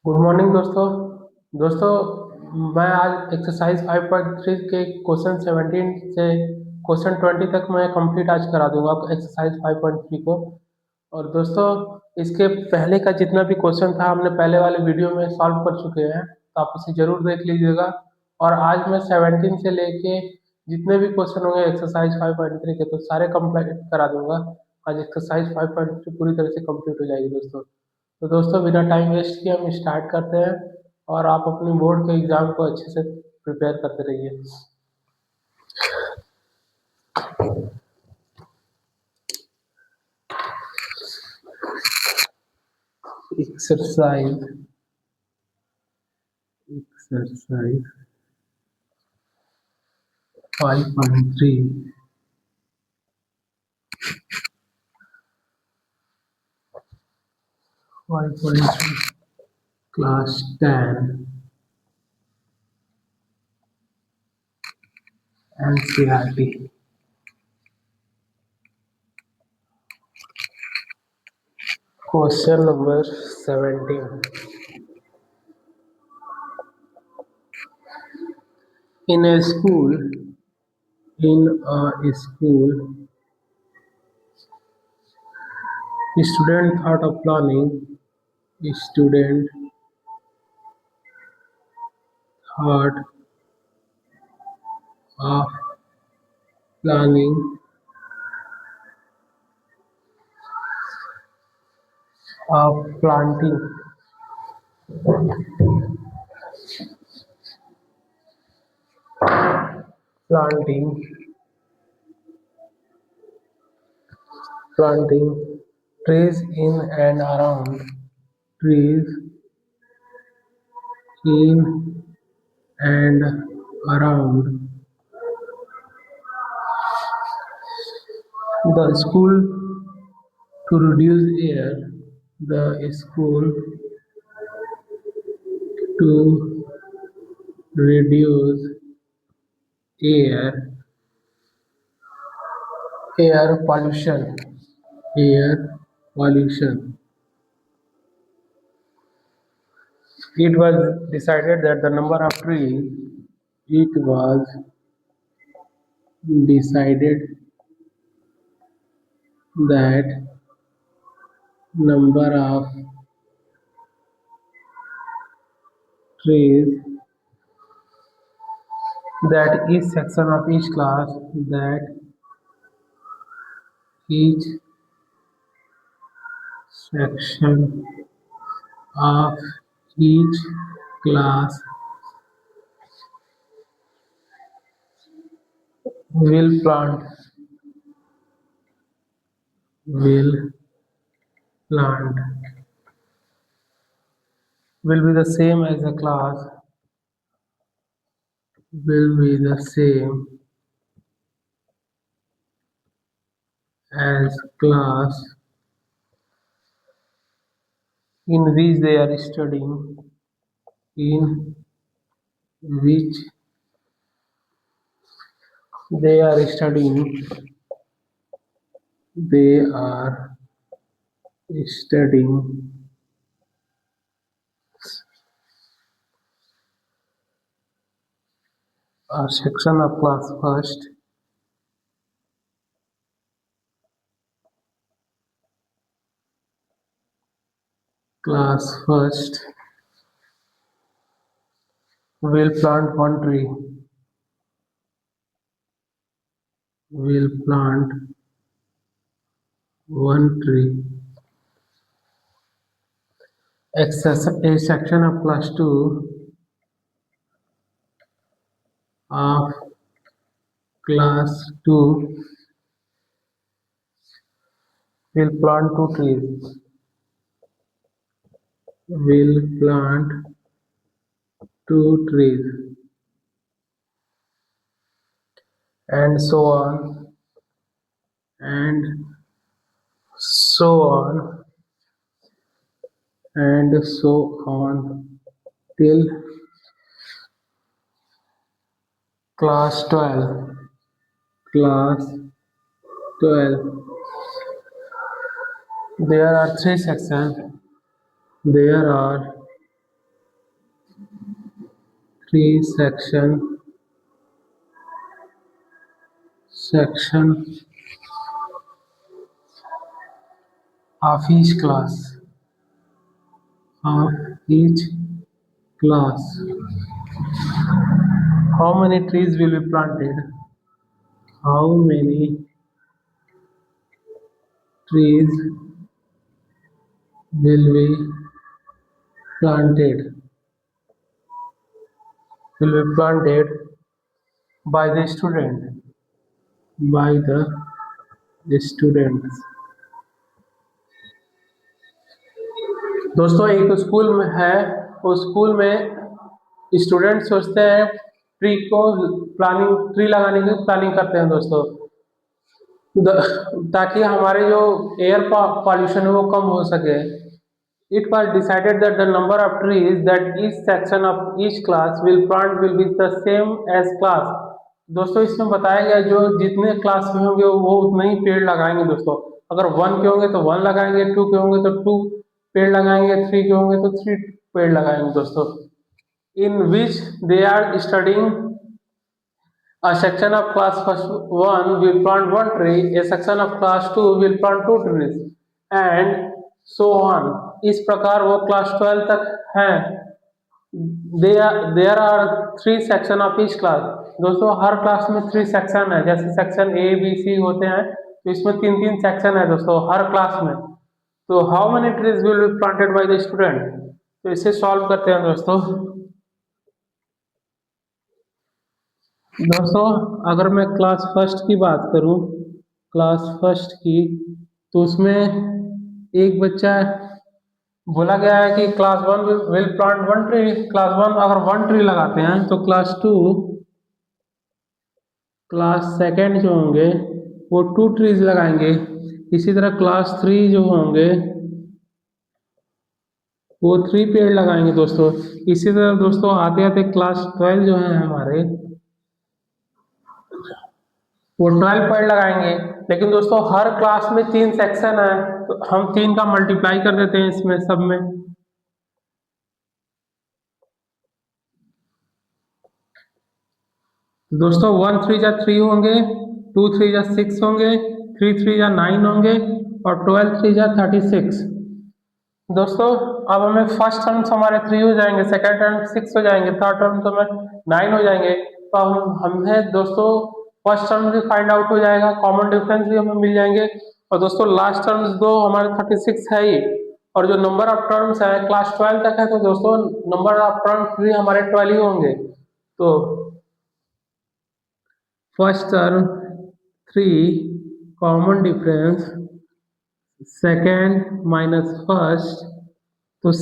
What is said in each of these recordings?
Good morning दोस्तों। दोस्तों, मैं आज एक्सरसाइज 5.3 के क्वेश्चन 17 से क्वेश्चन 20 तक मैं कंप्लीट आज करा दूंगा एक्सरसाइज 5.3 को। और दोस्तों, इसके पहले का जितना भी क्वेश्चन था हमने पहले वाले वीडियो में सॉल्व कर चुके हैं, तो आप उसे ज़रूर देख लीजिएगा। और आज मैं 17 से लेके जितने भी क्वेश्चन होंगे एक्सरसाइज 5.3 के, तो सारे कंप्लीट करा दूंगा। आज एक्सरसाइज 5.3 पूरी तरह से कंप्लीट हो जाएगी दोस्तों। तो दोस्तों, बिना टाइम वेस्ट किए हम स्टार्ट करते हैं। और आप अपनी बोर्ड के एग्ज़ाम को अच्छे से प्रिपेयर करते रहिए। Exercise exercise 5.3 5.3 class 10 NCERT. Question number 17। In a school, a student thought of planning. A student thought of planning of planting planting trees in and around trees in and around the school to reduce air the school to reduce air air pollution air pollution. It was decided that the number of trees it was decided that number of trees that each section of each class that each section of each class will plant will plant will be the same as the class will be the same as class in which they are studying in which they are studying they are studying a section of class first will plant one tree. A section of class 2 of class 2 will plant two trees. Will plant two trees, and so on and so on and so on till class 12. Class 12. There are three sections. There are 3 section of each class. Of each class. How many trees will be planted? How many trees will be planted? Will be planted by the student. By the students. दोस्तों एक school में है, उस school में student सोचते हैं tree लगाने की प्लानिंग करते हैं दोस्तों, ताकि हमारे जो एयर पॉल्यूशन है वो कम हो सके। It was decided that the number of trees that each section of each class will be the same as class. दोस्तों इसमें बताया गया जो जितने क्लास में होंगे वो उतने ही पेड़ लगाएंगे दोस्तों। अगर 1 के होंगे तो 1 लगाएंगे, 2 के होंगे तो 2 पेड़ लगाएंगे, 3 के होंगे तो 3 पेड़ लगाएंगे दोस्तों। In which they are studying a section of class first 1 will plant 1 tree, a section of class 2 will plant 2 trees and so on। इस प्रकार वो क्लास 12 तक हैं। there are 3 section of each class। दोस्तों हर क्लास में 3 section है, जैसे section A B C होते हैं तो इसमें 3 सेक्शन है दोस्तों हर क्लास में। तो how many trees will be planted by the student, तो इसे सॉल्व करते हैं दोस्तों। दोस्तों अगर मैं क्लास फर्स्ट की बात करूं, क्लास फर्स्ट की, तो उसमें एक बच्चा बोला गया है कि class 1 will plant 1 tree. Class 1 अगर 1 ट्री लगाते हैं तो क्लास 2 क्लास सेकेंड जो होंगे वो 2 ट्रीज लगाएंगे। इसी तरह क्लास 3 जो होंगे वो 3 पेड़ लगाएंगे दोस्तों। इसी तरह दोस्तों आते आते क्लास 12 जो है हमारे वो 12 पेड़ लगाएंगे। लेकिन दोस्तों हर क्लास में 3 सेक्शन है तो हम 3 का मल्टीप्लाई कर देते हैं इसमें सब में। दोस्तों 1 3 जा 3 होंगे, 2 3 जा 6 होंगे, 3 3 जा 9 होंगे और 12 3 जा 36। दोस्तों अब हमें फर्स्ट टर्म्स हमारे 3 हो जाएंगे, सेकेंड टर्म 6 हो जाएंगे, थर्ड टर्म तो हमें 9 हो जाएंगे। तो हमें दोस्तों फर्स्ट टर्म भी फाइंड आउट हो जाएगा, कॉमन डिफरेंस भी हमें मिल जाएंगे और दोस्तों लास्ट टर्म्स दो हमारे 36 है ही, और जो नंबर ऑफ टर्म्स है क्लास 12 तक है तो दोस्तों नंबर ऑफ टर्म्स भी हमारे 12 ही होंगे। तो first term 3 common difference second minus first, तो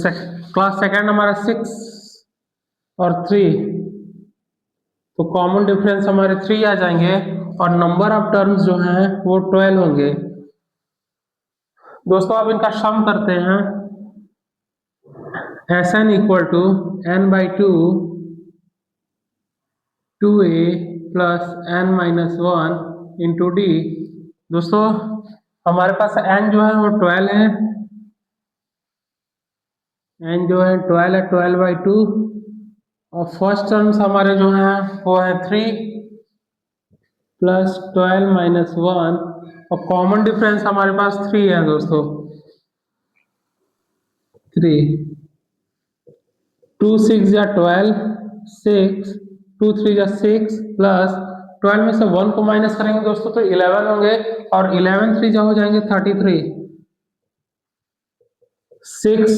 क्लास सेकेंड हमारा 6 और 3, तो कॉमन डिफरेंस हमारे 3 आ जाएंगे और नंबर ऑफ टर्म्स जो हैं वो 12 होंगे। दोस्तों अब इनका सम करते हैं। Sn equal to n/2 2a plus n minus 1 into D. दोस्तों हमारे पास n जो है वो 12 है, n जो है 12/2 और फर्स्ट टर्म्स हमारे जो हैं वो है 3 प्लस 12 माइनस 1 और कॉमन डिफरेंस हमारे पास 3 है दोस्तों। 3 2 6 या 12 6 2 3 या 6 प्लस 12 में से 1 को माइनस करेंगे दोस्तों तो 11 होंगे और 11 3 जा हो जाएंगे 33। 6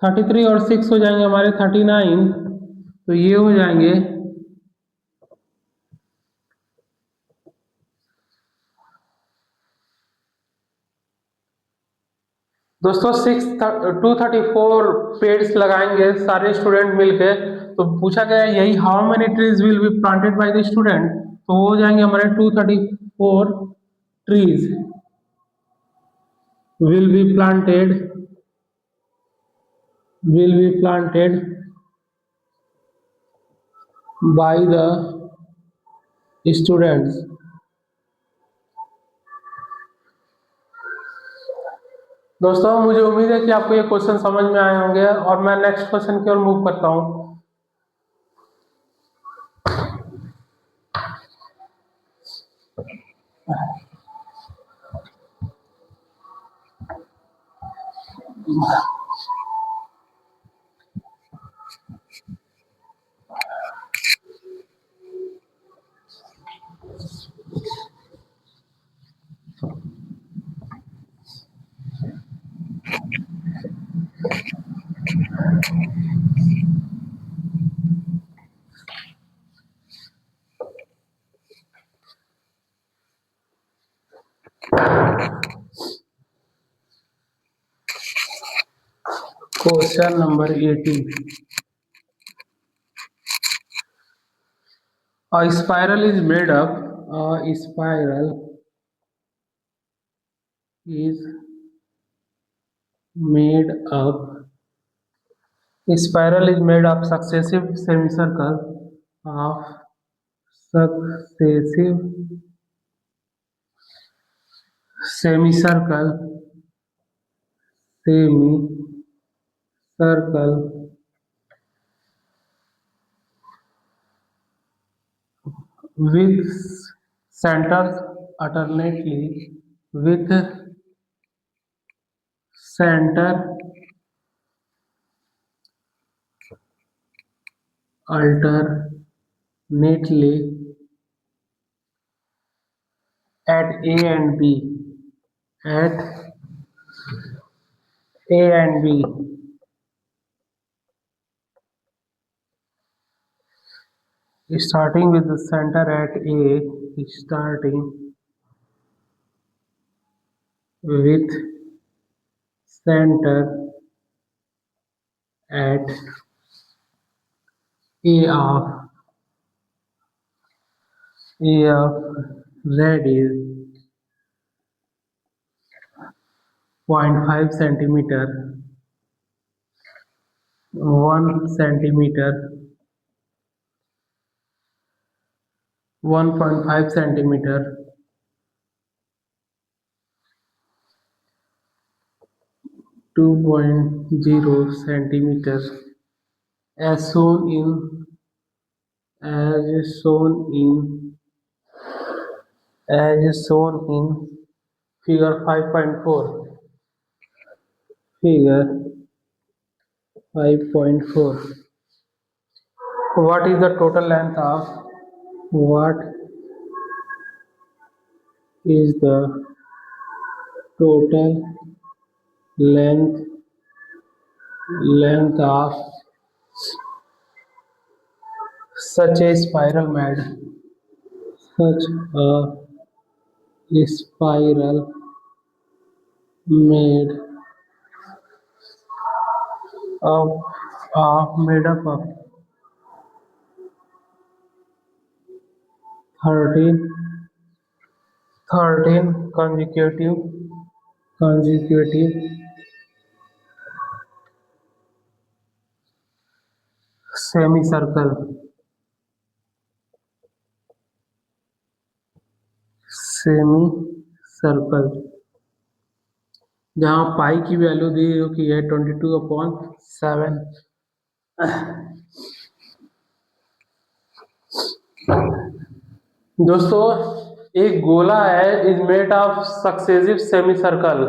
33 और 6 हो जाएंगे हमारे 39, तो ये हो जाएंगे दोस्तों 234 पेड्स लगाएंगे सारे स्टूडेंट मिलके। तो पूछा गया यही how many trees will be planted by the student, तो हो जाएंगे हमारे 234 trees will be planted by the students। दोस्तों मुझे उम्मीद है कि आपको ये क्वेश्चन समझ में आए होंगे और मैं नेक्स्ट क्वेश्चन की ओर मूव करता हूँ। Question number 18। A spiral is made up. A spiral is made up. A spiral is made of successive semicircle of successive semicircle semicircle with centers alternately with center alternately at A and B at A and B, starting with the center at A, starting with center at A of radius 0.5 centimeter, 1 centimeter, 1.5 centimeter, 2.0 centimeter, as shown in as shown in as shown in figure 5.4. Figure 5.4. What is the total length of what is the total length of such a spiral made of made up of 13 consecutive semicircle semicircle जहाँ पाई की value दी हुई है 22/7। दोस्तों एक गोला है is made of successive semi circle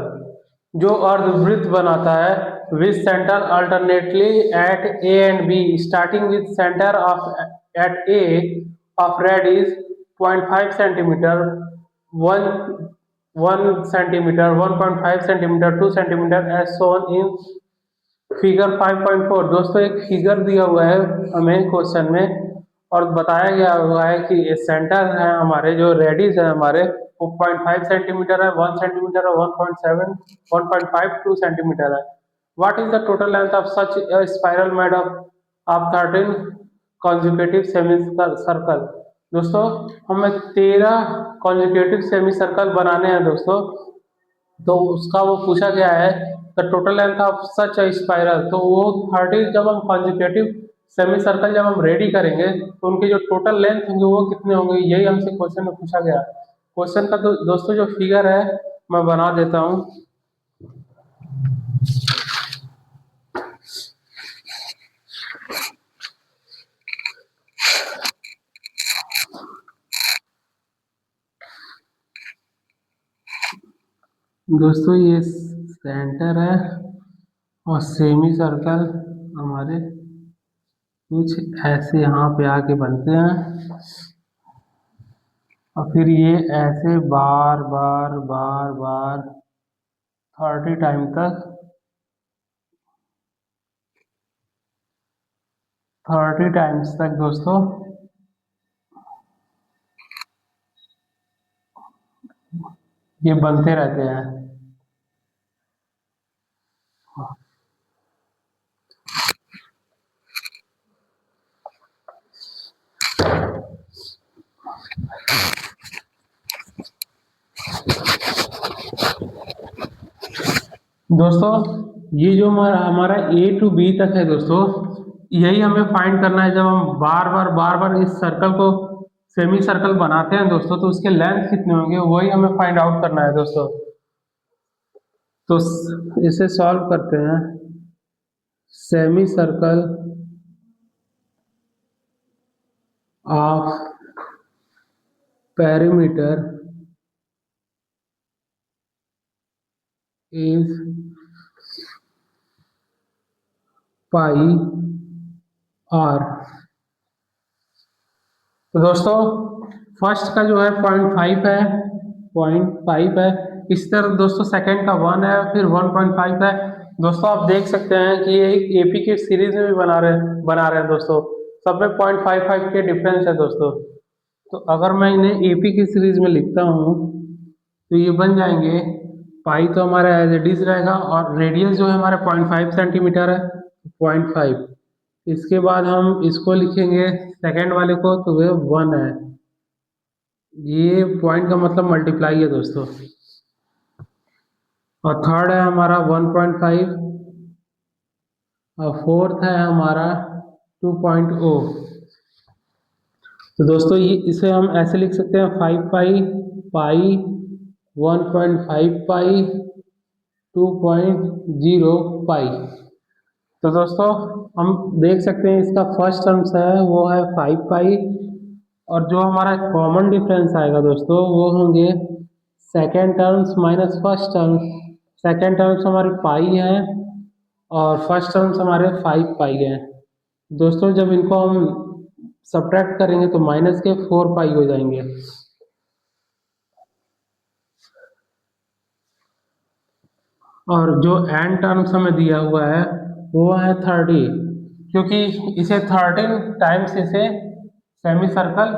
जो अर्धवृत्त बनाता है with centre alternately at A and B starting with centre of at A of radius 0.5 centimetre 1 centimetre 1.5 centimetre 2 centimetre as shown in figure 5.4। दोस्तों एक फिगर दिया हुआ है हमें क्वेश्चन में और बताया गया हुआ है कि ये सेंटर है हमारे जो रेडियस है हमारे वो 0.5 सेंटीमीटर है 1 सेंटीमीटर है 1.7 1.5 2 सेंटीमीटर है। What is the total length of such spiral made of 13 consecutive semi circle. दोस्तों हमें 13 कॉन्जिक्यूटिव सेमी सर्कल बनाने हैं दोस्तों, तो उसका वो पूछा गया है the total length of such spiral. तो वो 30 जब हम कॉन्जिक्यूटिव सेमी सर्कल जब हम रेडी करेंगे तो उनके जो टोटल लेंथ होंगे वो कितने होंगे, यही हमसे क्वेश्चन में पूछा गया। क्वेश्चन का दोस्तों जो फिगर है मैं बना देता हूँ। दोस्तों ये सेंटर है और सेमी सर्कल हमारे कुछ ऐसे यहाँ पे आके बनते हैं और फिर ये ऐसे बार बार बार बार 30 टाइम तक 30 टाइम्स तक दोस्तों ये बनते रहते हैं। दोस्तों ये जो हमारा ए टू बी तक है दोस्तों, यही हमें फाइंड करना है। जब हम बार बार इस सर्कल को सेमी सर्कल बनाते हैं दोस्तों, तो उसके लेंथ कितने होंगे वही हमें फाइंड आउट करना है दोस्तों। तो इसे सॉल्व करते हैं। Semi circle of perimeter is pi r। तो दोस्तों फर्स्ट का जो है 0.5 है, 0.5 है। इसी तरह दोस्तों सेकंड का 1 है, फिर 1.5 है। दोस्तों आप देख सकते हैं कि ये एक एपी की सीरीज में भी बना रहे हैं दोस्तों, सब में 0.55 के डिफरेंस है दोस्तों। तो अगर मैं इन्हें एपी की सीरीज में लिखता हूँ तो ये बन जाएंगे, पाई तो हमारा एज इट इज रहेगा और रेडियस जो है हमारे 0.5 सेंटीमीटर है, 0.5। इसके बाद हम इसको लिखेंगे सेकंड वाले को, तो वह 1 है। ये पॉइंट का मतलब मल्टीप्लाई है दोस्तों। और थर्ड है हमारा 1.5 और फोर्थ है हमारा 2.0। तो दोस्तों ये इसे हम ऐसे लिख सकते हैं 5 पाई पाई 1.5 पाई 2.0 पाई। तो दोस्तों हम देख सकते हैं इसका फर्स्ट टर्म्स है वो है 5 पाई, और जो हमारा कॉमन डिफरेंस आएगा दोस्तों वो होंगे second terms minus first terms. Second terms हमारे पाई हैं और फर्स्ट टर्म्स हमारे 5 पाई हैं। दोस्तों जब इनको हम सब्ट्रैक्ट करेंगे तो माइनस के 4 पाई हो जाएंगे। और जो एन टर्म्स हमें दिया हुआ है वो है 30, क्योंकि इसे 13 टाइम्स इसे सेमी सर्कल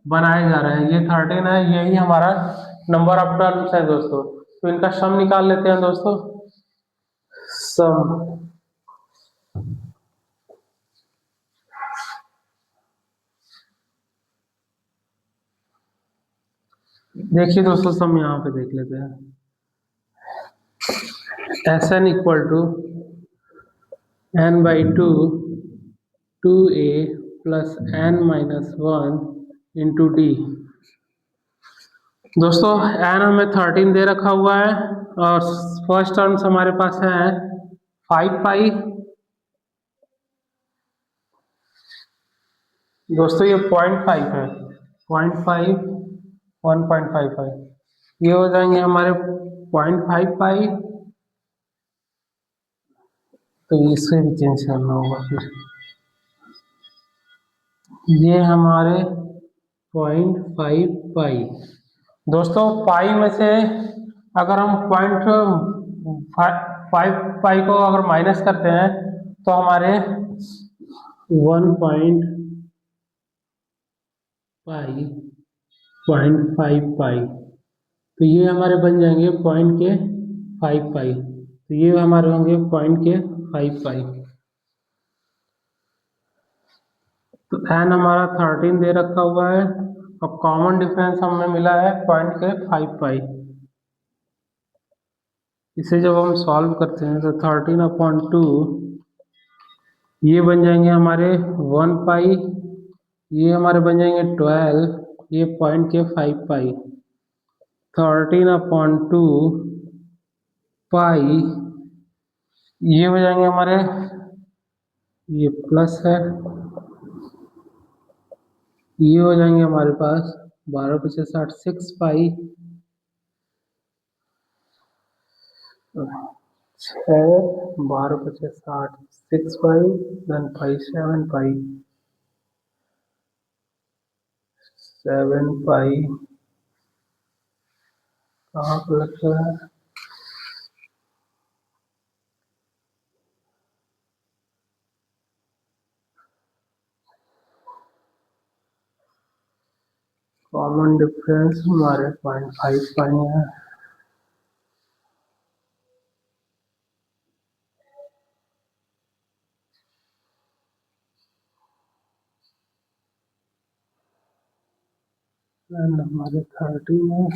बनाए जा रहे हैं। ये 13 है, यही हमारा नंबर ऑफ टर्म्स है दोस्तों। तो इनका सम निकाल लेते हैं दोस्तों। सम देखिए दोस्तों, सम यहाँ पे देख लेते हैं। S N equal to n/2 2a plus n-1 into D. दोस्तों एन हमें 13 दे रखा हुआ है और फर्स्ट टर्म्स हमारे पास है 5 पाई। दोस्तों ये 0.5 है, 0.5 1.55 ये हो जाएंगे हमारे 0.5 पाई। तो इसे भी चेंज करना होगा फिर। ये हमारे 0.5 पाई। दोस्तों पाई में से अगर हम 0.5 पाई को अगर माइनस करते हैं तो हमारे 1.5 पाई, तो ये हमारे बन जाएंगे पॉइंट के 5 पाई। तो ये हमारे होंगे पॉइंट के 5 पाई। तो एन हमारा 13 दे रखा हुआ है और कॉमन डिफरेंस हमें मिला है पॉइंट के 5 पाई। इसे जब हम सॉल्व करते हैं तो 13/2 ये बन जाएंगे हमारे 1 पाई, ये हमारे बन जाएंगे 12, ये पॉइंट के 5 पाई। 13/2 पाई ये हो जाएंगे हमारे, ये प्लस है, ये हो जाएंगे हमारे पास 12×5 = 6 पाई, 12×5 = 6 पाई, देन पाई 7 पाई, 7 पाई कहाँ पर लिखा है, कॉमन डिफरेंस हमारे 0.5 पाई है। एंड हमारे 30 में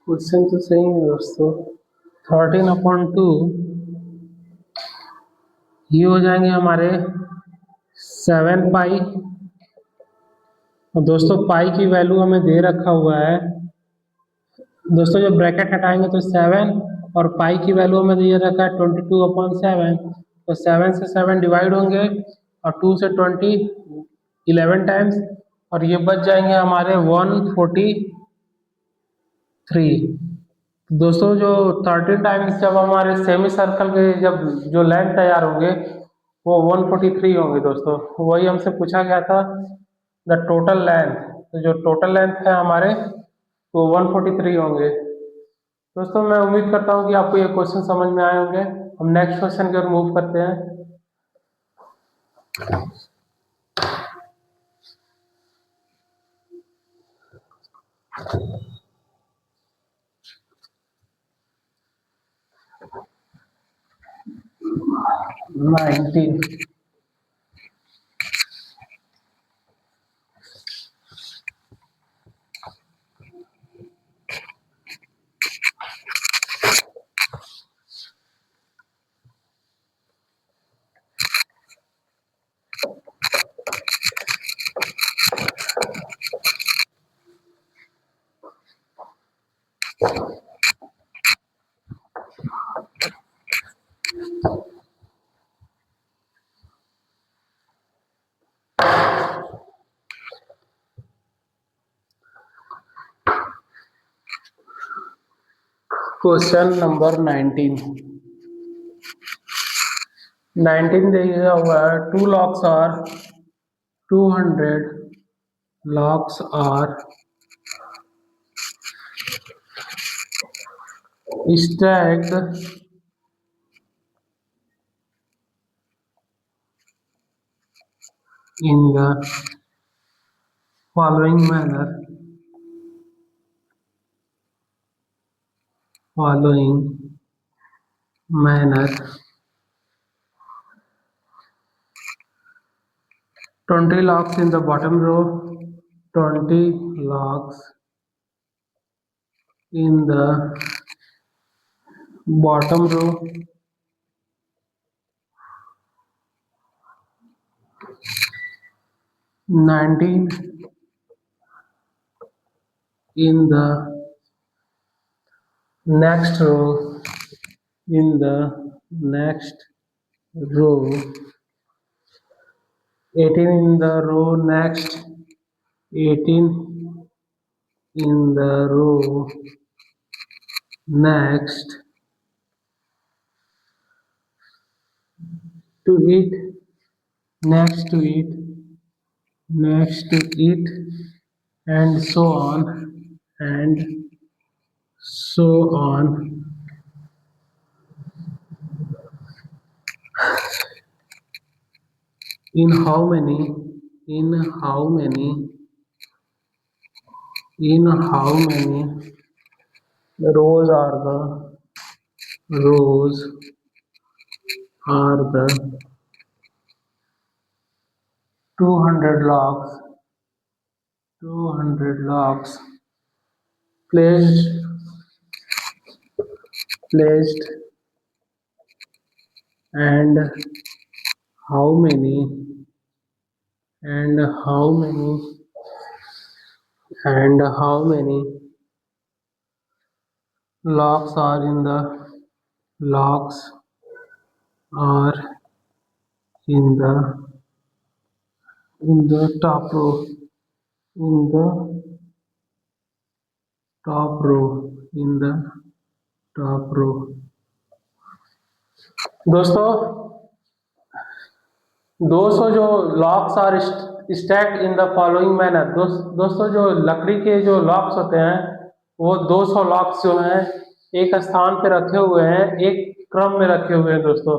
क्वेश्चन तो सही है दोस्तों। 13/2 ये हो जाएंगे हमारे 7 पाई, और दोस्तों पाई की वैल्यू हमें दे रखा हुआ है दोस्तों, जब ब्रैकेट हटाएंगे तो 7, और पाई की वैल्यू हमें दे रखा है 22/7, तो 7 से 7 डिवाइड होंगे और 2 से 20 11 टाइम्स, और ये बच जाएंगे हमारे 143। दोस्तों जो 13 टाइम्स जब हमारे सेमी सर्कल के जब जो लेंथ तैयार होंगे वो 143 होंगे दोस्तों, वही हमसे पूछा गया था द टोटल लेंथ, तो जो टोटल लेंथ है हमारे वो 143 होंगे। दोस्तों मैं उम्मीद करता हूँ कि आपको ये क्वेश्चन समझ में आए होंगे। हम नेक्स्ट क्वेश्चन की ओर मूव करते हैं। 19। क्वेश्चन नंबर 19 दिया हुआ है, 200 locks are stacked in the following manner. Following manner. 20 locks in the bottom row, 20 locks in the bottom row, 19 in the next row, in the next row, 18 in the row next, 18 in the row next, to it, next to it, next to it, and so on, and so on. In how many, in how many, in how many rows rows are the 200 locks, 200 locks placed placed and how many and how many and how many locks are in the locks are in the top row in the top row in the top row दोस्तों 200 जो logs are stacked in the following manner. दोस्तों जो लकड़ी के जो locks होते हैं वो 200 लॉक्स जो हैं एक स्थान पे रखे हुए हैं, एक क्रम में रखे हुए हैं दोस्तों।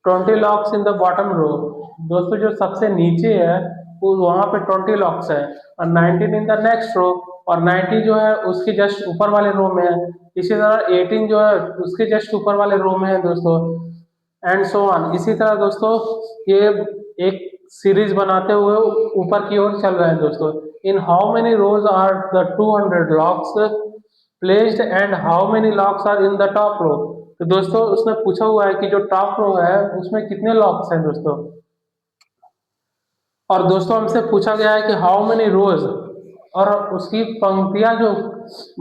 20 logs in the bottom row, दोस्तों जो सबसे नीचे है वो वहाँ पे 20 लॉक्स है, और 19 इन द नेक्स्ट रो, और 90 जो है उसके जस्ट ऊपर वाले रो में है। इसी तरह 18 जो है उसके जस्ट ऊपर वाले रो में है दोस्तों, एंड सो ऑन। इसी तरह दोस्तों ये एक सीरीज बनाते हुए ऊपर की ओर चल रहे हैं दोस्तों। In how many rows are the 200 logs placed and how many logs are in the top row. तो दोस्तों उसने पूछा हुआ है कि जो टॉप रो है उसमें कितने लॉक्स हैं दोस्तों, और दोस्तों हमसे पूछा गया है कि हाउ मेनी रोज, और उसकी पंक्तियां जो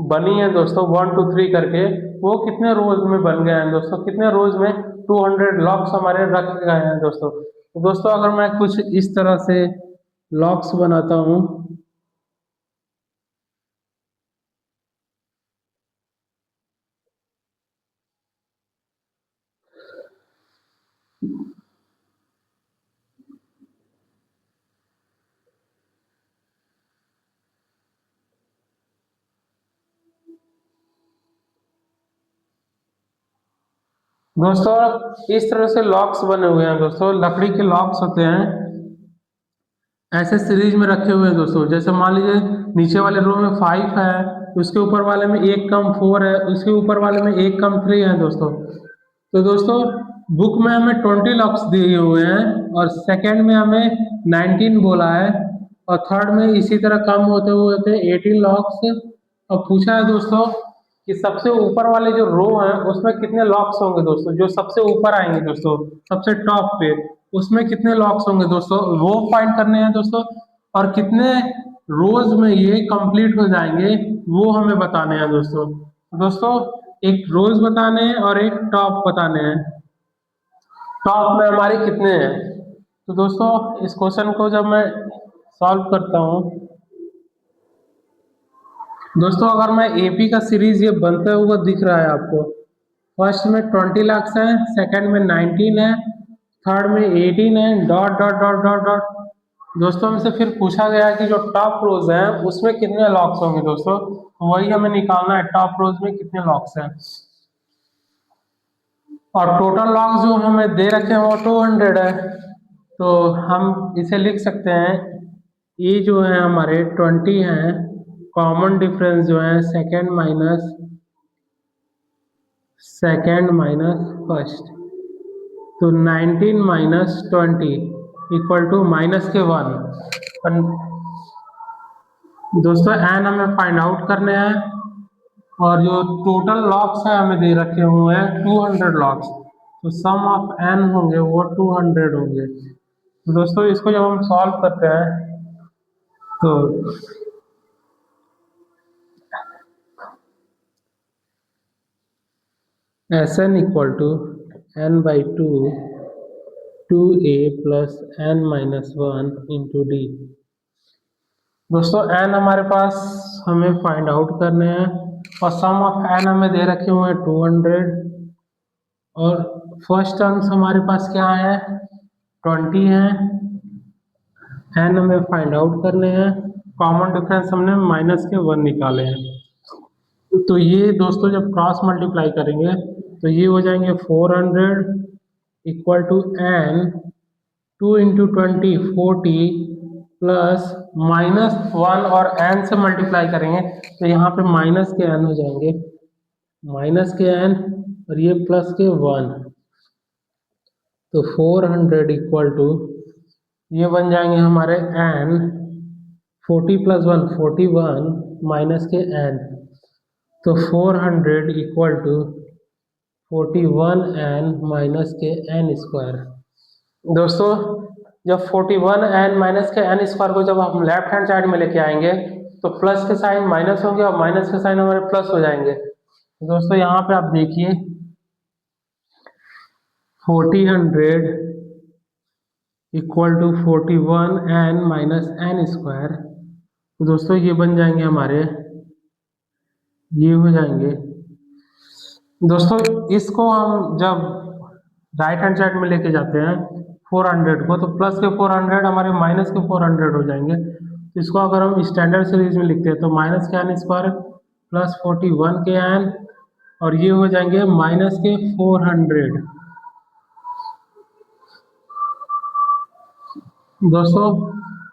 बनी है दोस्तों 1 2 3 करके, वो कितने रोज में बन गए हैं दोस्तों, कितने रोज में 200 लॉक्स हमारे रखे गए हैं दोस्तों। तो दोस्तों अगर मैं कुछ इस तरह से लॉक्स बनाता हूँ, दोस्तों इस तरह से लॉक्स बने हुए हैं दोस्तों, लकड़ी के लॉक्स होते हैं, ऐसे सीरीज में रखे हुए हैं दोस्तों। जैसे मान लीजिए नीचे वाले रो में 5 है, उसके ऊपर वाले में एक कम 4 है, उसके ऊपर वाले में एक कम 3 है दोस्तों। तो दोस्तों बुक में हमें 20 लॉक्स दिए हुए हैं, और सेकंड में हमें 19 बोला है, और थर्ड में इसी तरह कम होते हुए 18 लॉक्स। और पूछा है दोस्तों कि सबसे ऊपर वाले जो रो हैं उसमें कितने लॉक्स होंगे दोस्तों, जो सबसे ऊपर आएंगे दोस्तों सबसे टॉप पे, उसमें कितने लॉक्स होंगे दोस्तों, वो फाइंड करने हैं दोस्तों। और कितने रोज में ये कंप्लीट हो जाएंगे वो हमें बताने हैं दोस्तों। दोस्तों एक रोज बताने हैं और एक टॉप बताने हैं। टॉप में हमारे कितने हैं, तो दोस्तों इस क्वेश्चन को जब मैं सॉल्व करता हूँ दोस्तों, अगर मैं एपी का सीरीज ये बनते हुए दिख रहा है आपको, फर्स्ट में 20 लाख है, सेकंड में 19 है, थर्ड में 18 है, dot dot dot dot dot. दोस्तों हमसे फिर पूछा गया है कि जो टॉप रोज है उसमें कितने लॉक्स होंगे दोस्तों, वही हमें निकालना है, टॉप रोज में कितने लॉक्स हैं। और टोटल लॉक्स जो हमें दे रखे हैं वो 200 है, तो हम इसे लिख सकते हैं, ये जो है हमारे 20 हैं, कॉमन डिफरेंस जो है सेकेंड माइनस फर्स्ट, तो 19 माइनस 20 इक्वल टू माइनस के 1। दोस्तों एन हमें फाइंड आउट करने हैं, और जो टोटल लॉक्स है हमें दे रखे हुए हैं 200 लॉक्स, तो सम ऑफ एन होंगे वो 200 होंगे। तो दोस्तों इसको जब हम सॉल्व करते हैं तो S N equal to N by 2 a plus N minus 1 into D. दोस्तों एन हमारे पास हमें फाइंड आउट करने हैं, और सम ऑफ एन हमें दे रखे हुए हैं 200, और फर्स्ट टर्म्स हमारे पास क्या है 20 है, एन हमें फाइंड आउट करने हैं, कॉमन डिफरेंस हमने माइनस के 1 निकाले हैं। तो ये दोस्तों जब क्रॉस मल्टीप्लाई करेंगे तो ये हो जाएंगे 400 equal to N 2 into 20 40 plus minus 1, और एन से मल्टीप्लाई करेंगे तो यहाँ पे माइनस के एन हो जाएंगे, माइनस के एन और ये प्लस के 1, तो 400 इक्वल टू ये बन जाएंगे हमारे एन 40 प्लस 1 41 माइनस के एन, तो 400 इक्वल टू 41n माइनस के एन स्क्वायर। दोस्तों जब 41n माइनस के एन स्क्वायर को जब हम लेफ्ट हैंड साइड में लेके आएंगे तो प्लस के साइन माइनस होंगे और माइनस के साइन हमारे प्लस हो जाएंगे। दोस्तों यहाँ पे आप देखिए 4000 equal to 41n minus N square. तो दोस्तों ये बन जाएंगे हमारे, ये हो जाएंगे दोस्तों। इसको हम जब राइट हैंड साइड में लेके जाते हैं 400 को, तो प्लस के 400 हमारे माइनस के 400 हो जाएंगे। तो इसको अगर हम स्टैंडर्ड सीरीज में लिखते हैं तो माइनस के एन स्क्वायर प्लस 41 के एन, और ये हो जाएंगे माइनस के 400। दोस्तों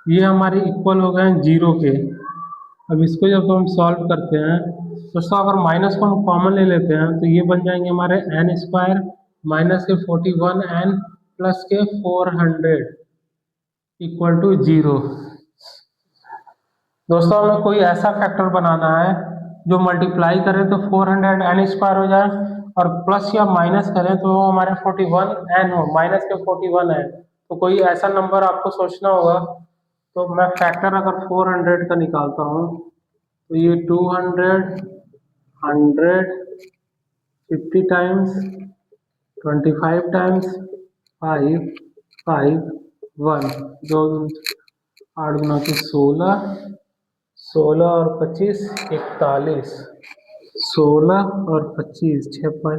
ये हमारे इक्वल हो गए हैं 0 के। अब इसको जब हम सॉल्व करते हैं दोस्तों, अगर माइनस को हम कॉमन ले लेते हैं तो ये बन जाएंगे हमारे एन स्क्वायर माइनस के 41n प्लस के 400 इक्वल टू 0। दोस्तों हमें कोई ऐसा फैक्टर बनाना है जो मल्टीप्लाई करें तो 400n स्क्वायर हो जाए, और प्लस या माइनस करें तो हमारे 41n हो, माइनस के 41 है। तो कोई ऐसा नंबर आपको सोचना होगा। तो मैं फैक्टर अगर 400 का निकालता हूँ तो ये 200, 100, 50 टाइम्स, 25 टाइम्स, 5, 5, 1, 2, 8 गुना के 16, 16 और 25 41, 16 और 25 56।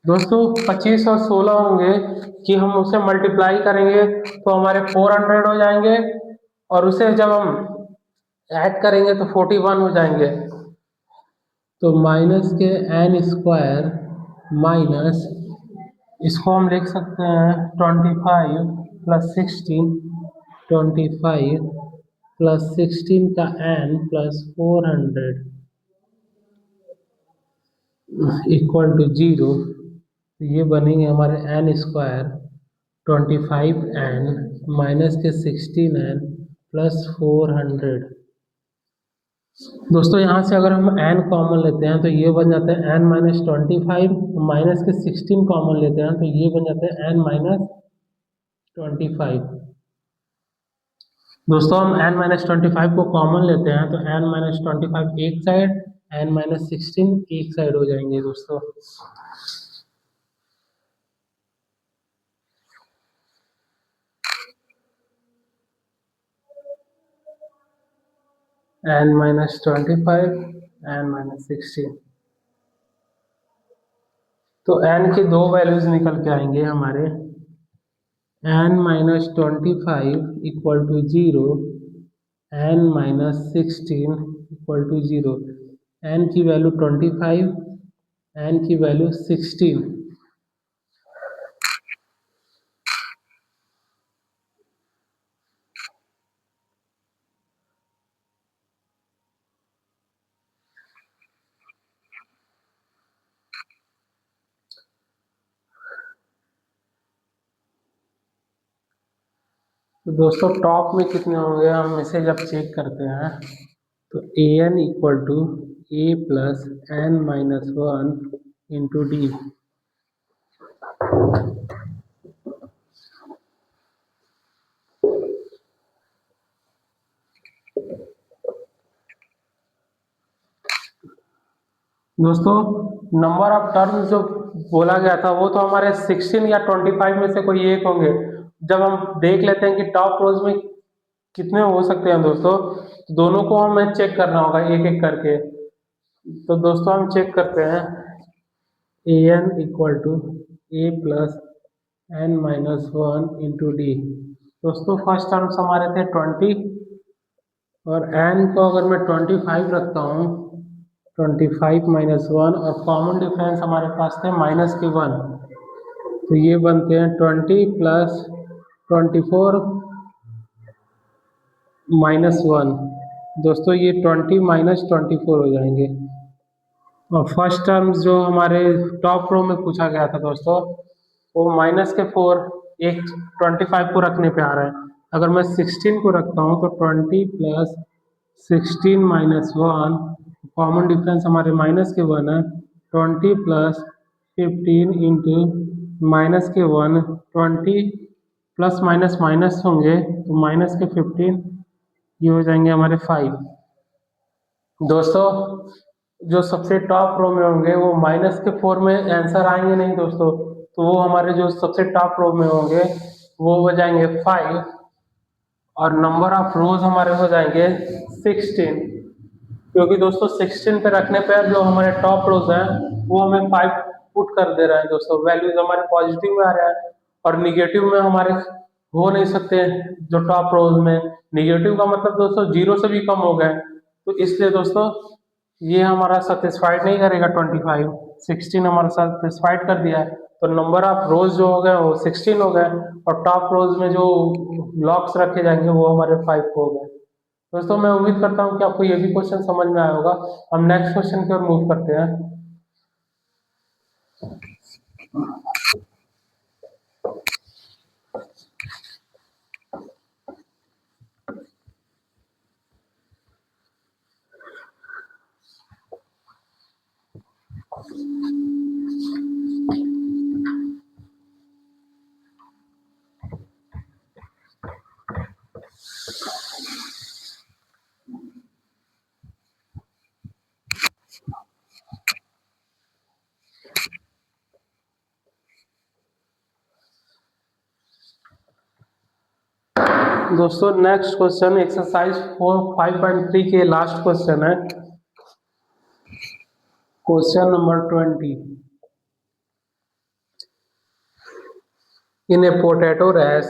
दोस्तों 25 और 16 होंगे कि हम उसे मल्टीप्लाई करेंगे तो हमारे 400 हो जाएंगे, और उसे जब हम ऐड करेंगे तो 41 हो जाएंगे। तो माइनस के एन स्क्वायर माइनस, इसको हम लिख सकते हैं 25 प्लस 16, 25 प्लस 16 का एन प्लस 400 इक्वल टू 0। ये बनेंगे हमारे एन स्क्वायर 25n माइनस के 16n प्लस 400। दोस्तों यहाँ से अगर हम n कॉमन लेते हैं तो ये बन जाते हैं n माइनस 25, माइनस के 16 कॉमन लेते हैं तो ये बन जाते हैं n माइनस 25। दोस्तों हम n माइनस 25 को कॉमन लेते हैं तो n माइनस 25 एक साइड, n माइनस 16 एक साइड हो जाएंगे दोस्तों। n minus 25, n minus 16। तो n की दो वैल्यूज निकल के आएंगे हमारे, n minus 25 equal to 0, n minus 16 equal to 0। n की वैल्यू 25, n की वैल्यू 16। तो दोस्तों टॉप में कितने होंगे हम इसे जब चेक करते हैं तो a n equal to a plus N minus 1 into D. दोस्तों नंबर ऑफ टर्म्स जो बोला गया था वो तो हमारे 16 या 25 में से कोई एक होंगे। जब हम देख लेते हैं कि टॉप रोज में कितने हो सकते हैं दोस्तों, तो दोनों को हमें चेक करना होगा एक एक करके। तो दोस्तों हम चेक करते हैं a n equal to a plus N minus 1 into D. दोस्तों फर्स्ट टर्म्स हमारे थे 20, और एन को अगर मैं 25 रखता हूँ 25 माइनस 1, और कॉमन डिफरेंस हमारे पास थे माइनस के 1, तो ये बनते हैं 20 प्लस 24 माइनस 1। दोस्तों ये 20 माइनस 24 हो जाएंगे। और फर्स्ट टर्म्स जो हमारे टॉप रो में पूछा गया था दोस्तों, वो माइनस के 4 एक 25 को रखने पे आ रहा है। अगर मैं 16 को रखता हूँ तो 20 प्लस 16 माइनस 1, कॉमन डिफरेंस हमारे माइनस के 1 है, 20 प्लस 15 इंटू माइनस के 1, 20 प्लस माइनस माइनस होंगे तो माइनस के 15, ये हो जाएंगे हमारे 5। दोस्तों जो सबसे टॉप रो में होंगे वो माइनस के 4 में आंसर आएंगे नहीं दोस्तों, तो वो हमारे जो सबसे टॉप रो में होंगे वो हो जाएंगे 5, और नंबर ऑफ रोज हमारे हो जाएंगे 16, क्योंकि दोस्तों 16 पे रखने पर जो हमारे टॉप रोज हैं वो हमें 5 पुट कर दे रहे हैं दोस्तों, वैल्यूज हमारे पॉजिटिव में आ रहा है, और निगेटिव में हमारे हो नहीं सकते। जो टॉप रोज में निगेटिव का मतलब दोस्तों जीरो से भी कम हो गए, तो इसलिए दोस्तों ये हमारा सेटिस्फाइड नहीं करेगा 25, 16 हमारा सेटिस्फाइड कर दिया है, तो नंबर ऑफ रोज जो हो गए वो 16 हो गए, और टॉप रोज में जो ब्लॉक्स रखे जाएंगे वो हमारे 5 हो गए। दोस्तों मैं उम्मीद करता हूँ कि आपको ये भी क्वेश्चन समझ में आया होगा। हम नेक्स्ट क्वेश्चन की ओर मूव करते हैं। दोस्तों नेक्स्ट क्वेश्चन एक्सरसाइज 5.3 के लास्ट क्वेश्चन है, question number 20। In a potato race,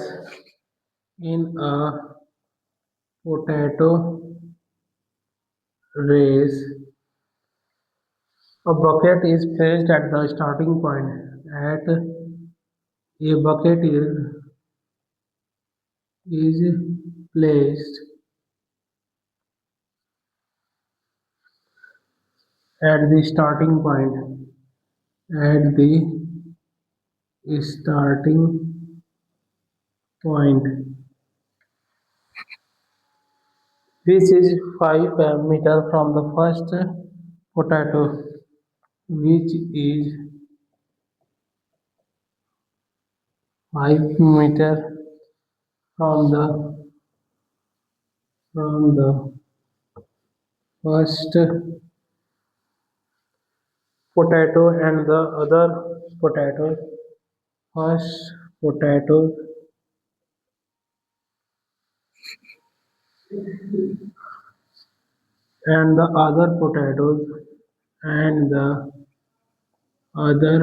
in a potato race, a bucket is placed at the starting point. At a bucket is placed at the starting point. At the starting point, which is 5 meter from the first potato, which is 5 meter from the first potato and the other potato, first potato and the other potatoes and the other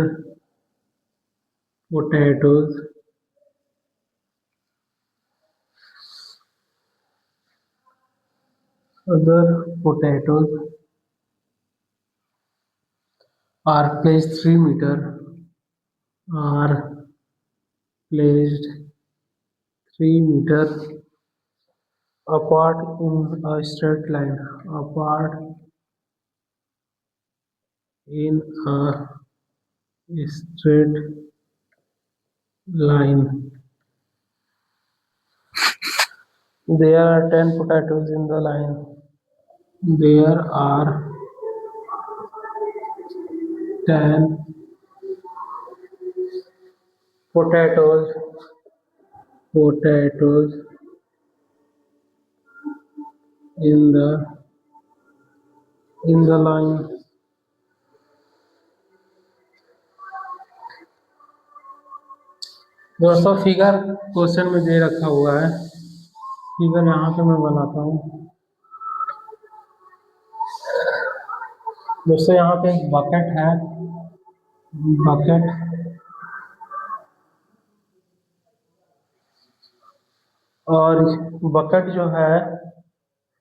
potatoes are placed 3 meter, are placed 3 meter apart in a straight line, apart in a straight line. There are 10 potatoes in the line. There are 10 potatoes in the line. दोस्तों figure question में दे रखा हुआ है, figure यहाँ पे मैं बनाता हूँ। दोस्तों यहाँ पे एक बकेट है, बकेट और बकेट जो है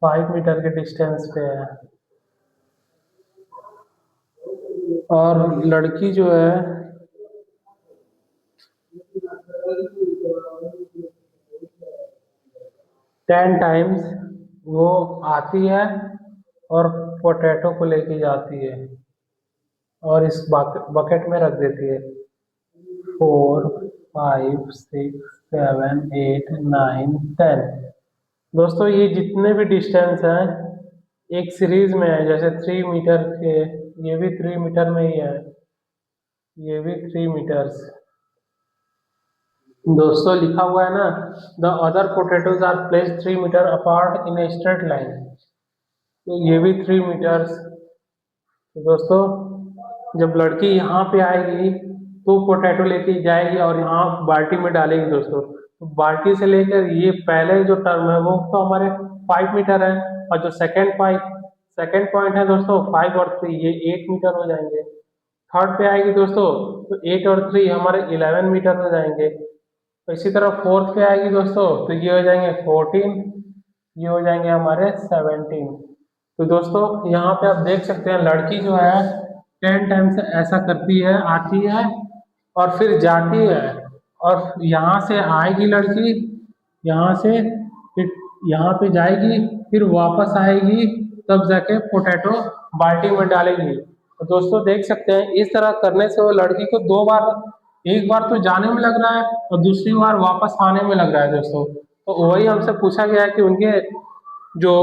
5 मीटर के डिस्टेंस पे है, और लड़की जो है 10 टाइम्स वो आती है और पोटैटो को लेके जाती है और इस बकेट में रख देती है। 4, 5, 6, 7, 8, 9, 10। दोस्तों ये जितने भी डिस्टेंस हैं एक सीरीज में है, जैसे 3 मीटर के, ये भी 3 मीटर में ही है, ये भी 3 मीटर्स। दोस्तों लिखा हुआ है ना, the other potatoes are placed 3 metre apart in a straight line, तो ये भी 3 मीटर्स। तो दोस्तों जब लड़की यहाँ पे आएगी तो पोटैटो लेके जाएगी और यहाँ बाल्टी में डालेगी दोस्तों, तो बाल्टी से लेकर ये पहले जो टर्म है वो तो हमारे 5 मीटर है, और जो सेकेंड पॉइंट है दोस्तों 5 और 3, ये 8 मीटर हो जाएंगे। थर्ड पे आएगी दोस्तों तो 8 और 3 हमारे 11 मीटर हो जाएंगे। तो इसी तरह फोर्थ पे आएगी दोस्तों तो ये हो जाएंगे 14, ये हो जाएंगे हमारे 17। तो दोस्तों यहाँ पे आप देख सकते हैं लड़की जो है 10 टाइम्स ऐसा करती है, आती है और फिर जाती है, और यहाँ से आएगी लड़की, यहाँ से फिर यहाँ पे जाएगी, फिर वापस आएगी, तब जाके पोटैटो बाल्टी में डालेगी। तो दोस्तों देख सकते हैं इस तरह करने से वो लड़की को 2 बार, एक बार तो जाने में लग रहा है और दूसरी बार वापस आने में लग रहा है दोस्तों। तो वही हमसे पूछा गया है कि उनके जो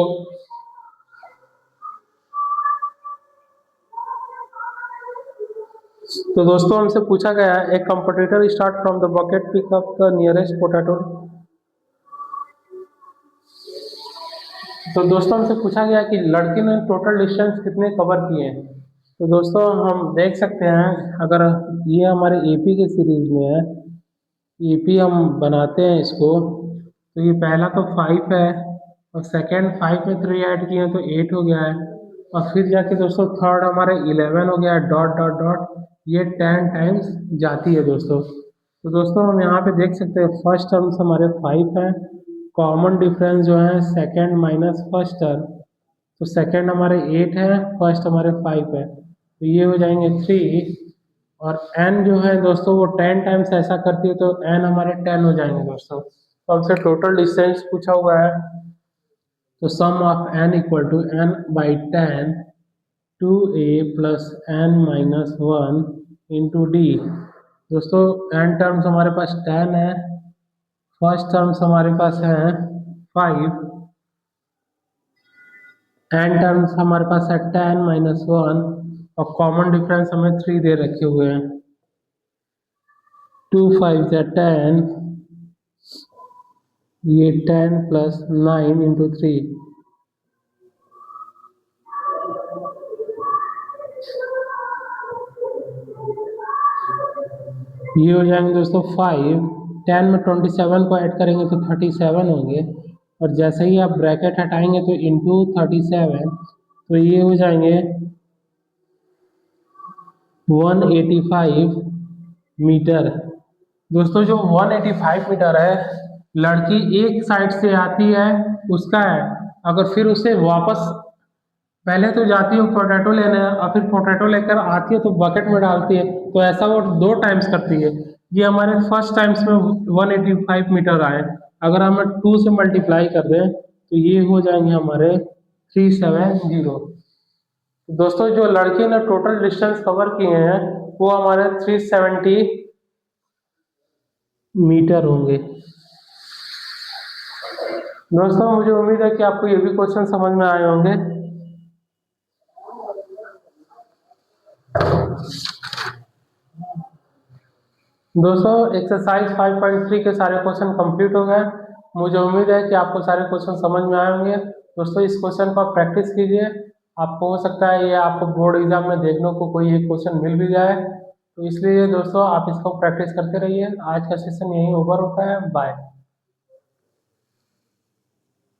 तो दोस्तों हमसे पूछा गया है, एक competitor start from the bucket pick up the nearest potato. तो दोस्तों हमसे पूछा गया कि लड़की ने टोटल डिस्टेंस कितने कवर किए हैं। तो दोस्तों हम देख सकते हैं, अगर ये हमारे एपी के सीरीज में है, एपी हम बनाते हैं इसको, तो ये पहला तो 5 है, और सेकेंड 5 में 3 ऐड किए हैं तो 8 हो गया है, और फिर जाके दोस्तों थर्ड हमारे 11 हो गया है, डॉट डॉट डॉट, ये 10 टाइम्स जाती है दोस्तों। तो दोस्तों हम यहाँ पे देख सकते हैं फर्स्ट टर्म्स हमारे 5 है, कॉमन डिफरेंस जो है सेकेंड माइनस फर्स्ट टर्म, तो सेकेंड हमारे 8 है, फर्स्ट हमारे 5 है, तो ये हो जाएंगे 3। और n जो है दोस्तों वो 10 टाइम्स ऐसा करती है, तो n हमारे 10 हो जाएंगे दोस्तों। तो हमसे टोटल डिस्टेंस पूछा हुआ है, तो sum of n equal to n by 10 2a plus n minus 1 into D. दोस्तों n टर्म्स हमारे पास 10 है, फर्स्ट टर्म्स हमारे पास है 5, n टर्म्स हमारे पास है 10 माइनस 1, और कॉमन डिफरेंस हमें 3 दे रखे हुए हैं। 2 5 या 10, ये 10 प्लस 9 इंटू 3, ये हो जाएंगे दोस्तों 5। 10 में 27 को ऐड करेंगे तो 37 होंगे, और जैसे ही आप ब्रैकेट हटाएंगे तो इंटू 37, तो ये हो जाएंगे 185 मीटर। दोस्तों जो 185 मीटर है, लड़की एक साइड से आती है उसका है, अगर फिर उसे वापस, पहले तो जाती है पोटैटो लेने और फिर पोटैटो लेकर आती है तो बकेट में डालती है, तो ऐसा वो 2 टाइम्स करती है। ये हमारे फर्स्ट टाइम्स में 185 मीटर आए, अगर हम 2 से मल्टीप्लाई कर दें तो ये हो जाएंगे हमारे 370। दोस्तों जो लड़की ने टोटल डिस्टेंस कवर किए हैं वो हमारे 370 मीटर होंगे। दोस्तों मुझे उम्मीद है कि आपको ये भी क्वेश्चन समझ में आए होंगे। दोस्तों एक्सरसाइज 5.3 के सारे क्वेश्चन कंप्लीट हो गए। मुझे उम्मीद है कि आपको सारे क्वेश्चन समझ में आए होंगे। दोस्तों इस क्वेश्चन को आप प्रैक्टिस कीजिए, आपको हो सकता है ये आपको बोर्ड एग्जाम में देखने को कोई एक क्वेश्चन मिल भी जाए, तो इसलिए दोस्तों आप इसको प्रैक्टिस करते रहिए। आज का सेशन यहीं ओवर होता है, बाय।